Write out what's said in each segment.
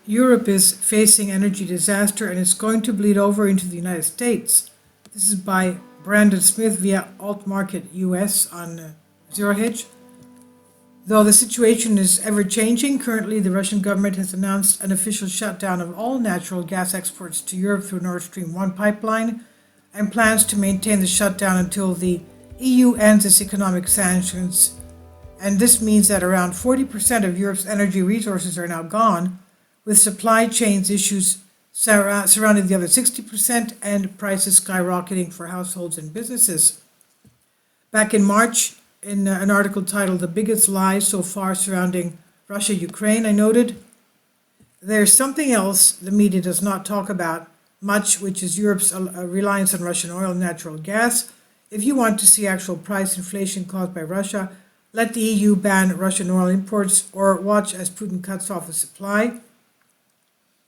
Europe is facing energy disaster and it's going to bleed over into the United States. This is by Brandon Smith via Alt Market US on Zero Hedge. Though the situation is ever changing, currently the Russian government has announced an official shutdown of all natural gas exports to Europe through Nord Stream 1 pipeline and plans to maintain the shutdown until the EU ends its economic sanctions. And this means that around 40% of Europe's energy resources are now gone, with supply chains issues surrounding the other 60% and prices skyrocketing for households and businesses. Back in March, in an article titled "The Biggest Lie So Far Surrounding Russia-Ukraine," I noted, "There's something else the media does not talk about much, which is Europe's reliance on Russian oil and natural gas. If you want to see actual price inflation caused by Russia, let the EU ban Russian oil imports or watch as Putin cuts off the supply.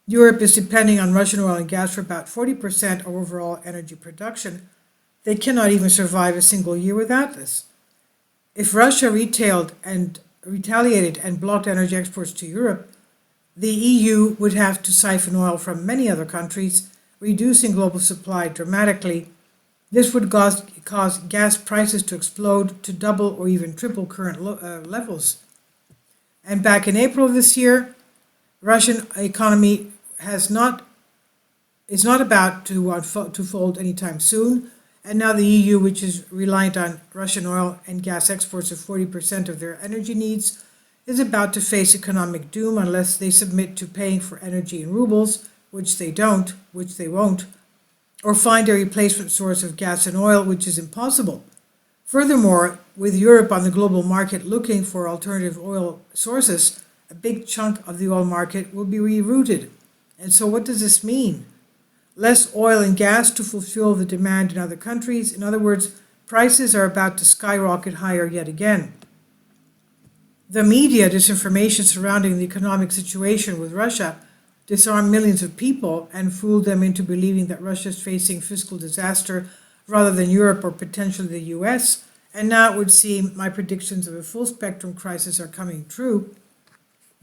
Europe is depending on Russian oil and gas for about 40% of overall energy production. They cannot even survive a single year without this. If Russia retaliated and blocked energy exports to Europe, the EU would have to siphon oil from many other countries, reducing global supply dramatically. This would cause gas prices to explode to double or even triple current levels." And back in April of this year, Russian economy is not about to fold anytime soon, and now the EU, which is reliant on Russian oil and gas exports of 40% of their energy needs, is about to face economic doom unless they submit to paying for energy in rubles, which they won't, or find a replacement source of gas and oil, which is impossible. Furthermore, with Europe on the global market looking for alternative oil sources, a big chunk of the oil market will be rerouted. And so what does this mean? Less oil and gas to fulfill the demand in other countries. In other words, prices are about to skyrocket higher yet again. The media disinformation surrounding the economic situation with Russia disarmed millions of people and fooled them into believing that Russia is facing fiscal disaster rather than Europe or potentially the US. And now it would seem my predictions of a full spectrum crisis are coming true.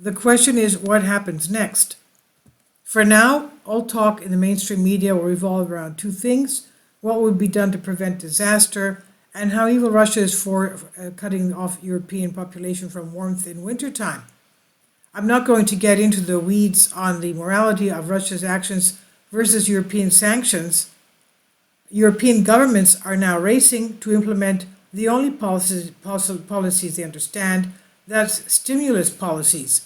The question is, what happens next? For now, all talk in the mainstream media will revolve around two things: what would be done to prevent disaster, and how evil Russia is for cutting off European population from warmth in wintertime. I'm not going to get into the weeds on the morality of Russia's actions versus European sanctions. European governments are now racing to implement the only policies they understand, that's stimulus policies.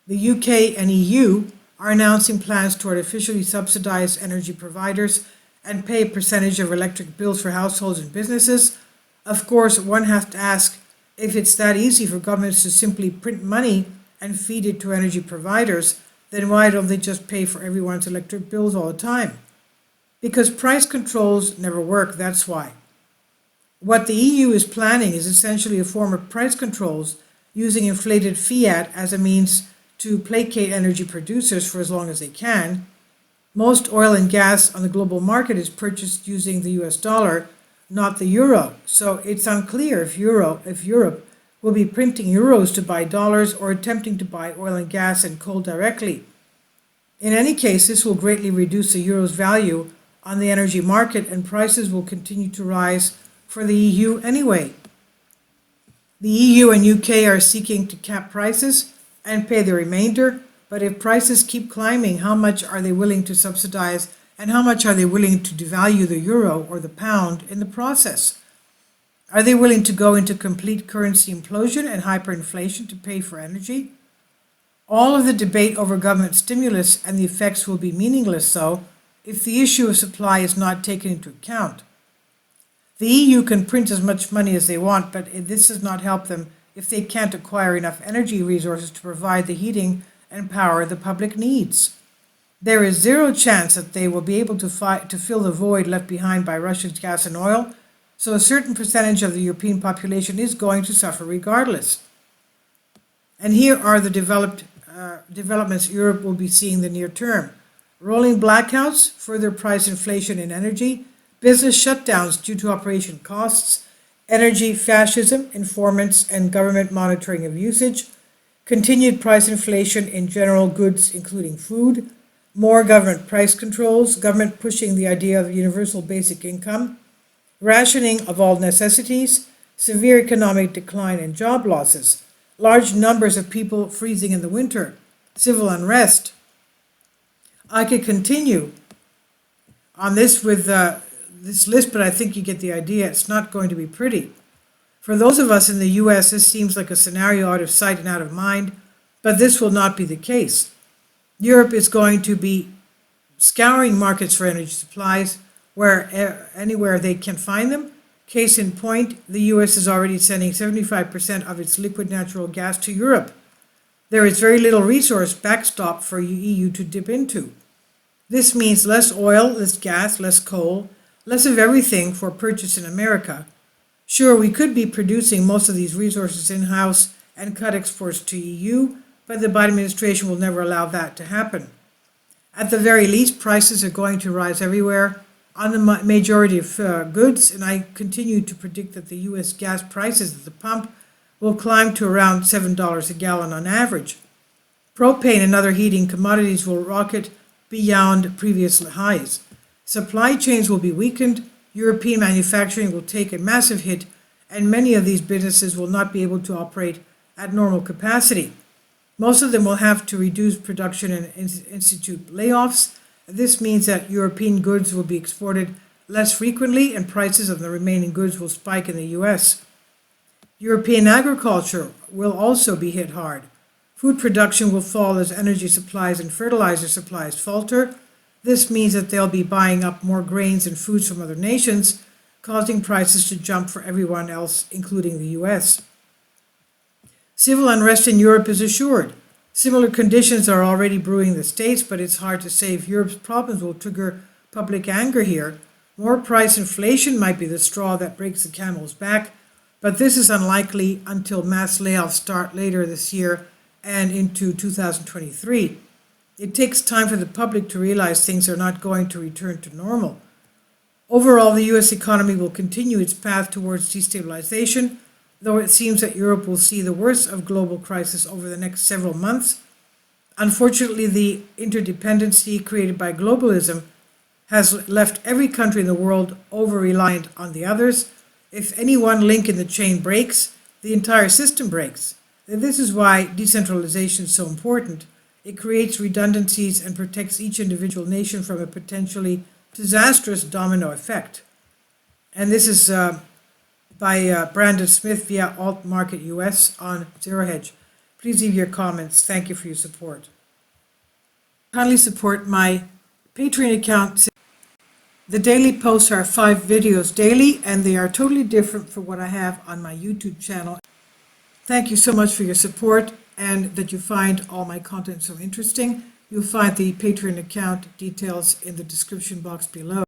The UK and EU are announcing plans to artificially subsidize energy providers and pay a percentage of electric bills for households and businesses. Of course, one has to ask, if it's that easy for governments to simply print money and feed it to energy providers, then why don't they just pay for everyone's electric bills all the time? Because price controls never work, that's why. What the EU is planning is essentially a form of price controls using inflated fiat as a means to placate energy producers for as long as they can. Most oil and gas on the global market is purchased using the US dollar, not the euro. So it's unclear if Europe will be printing euros to buy dollars or attempting to buy oil and gas and coal directly. In any case, this will greatly reduce the euro's value on the energy market and prices will continue to rise for the EU anyway. The EU and UK are seeking to cap prices and pay the remainder, but if prices keep climbing, how much are they willing to subsidize and how much are they willing to devalue the euro or the pound in the process? Are they willing to go into complete currency implosion and hyperinflation to pay for energy? All of the debate over government stimulus and the effects will be meaningless, though, if the issue of supply is not taken into account. The EU can print as much money as they want, but this does not help them if they can't acquire enough energy resources to provide the heating and power the public needs. There is zero chance that they will be able to fill the void left behind by Russia's gas and oil, so a certain percentage of the European population is going to suffer regardless. And here are the developments Europe will be seeing in the near term. Rolling blackouts, further price inflation in energy, business shutdowns due to operation costs, energy fascism, informants, and government monitoring of usage, continued price inflation in general goods, including food, more government price controls, government pushing the idea of universal basic income, rationing of all necessities, severe economic decline and job losses, large numbers of people freezing in the winter, civil unrest. I could continue on this with this list, but I think you get the idea. It's not going to be pretty. For those of us in the US, this seems like a scenario out of sight and out of mind, but this will not be the case. Europe is going to be scouring markets for energy supplies anywhere they can find them. Case in point, the US is already sending 75% of its liquid natural gas to Europe. There is very little resource backstop for EU to dip into. This means less oil, less gas, less coal, less of everything for purchase in America. Sure, we could be producing most of these resources in-house and cut exports to EU, but the Biden administration will never allow that to happen. At the very least, prices are going to rise everywhere on the majority of goods, and I continue to predict that the US gas prices at the pump will climb to around $7 a gallon on average. Propane and other heating commodities will rocket beyond previous highs. Supply chains will be weakened, European manufacturing will take a massive hit, and many of these businesses will not be able to operate at normal capacity. Most of them will have to reduce production and institute layoffs. This means that European goods will be exported less frequently and prices of the remaining goods will spike in the US. European agriculture will also be hit hard. Food production will fall as energy supplies and fertilizer supplies falter. This means that they'll be buying up more grains and foods from other nations, causing prices to jump for everyone else, including the US. Civil unrest in Europe is assured. Similar conditions are already brewing in the States, but it's hard to say if Europe's problems will trigger public anger here. More price inflation might be the straw that breaks the camel's back, but this is unlikely until mass layoffs start later this year and into 2023. It takes time for the public to realize things are not going to return to normal. Overall, the US economy will continue its path towards destabilization, though it seems that Europe will see the worst of global crisis over the next several months. Unfortunately, the interdependency created by globalism has left every country in the world over-reliant on the others. If any one link in the chain breaks, the entire system breaks. And this is why decentralization is so important. It creates redundancies and protects each individual nation from a potentially disastrous domino effect. And this is by Brandon Smith via Alt Market US on Zero Hedge. Please leave your comments. Thank you for your support. Kindly support my Patreon account. The daily posts are 5 videos daily, and they are totally different from what I have on my YouTube channel. Thank you so much for your support and that you find all my content so interesting. You'll find the Patreon account details in the description box below.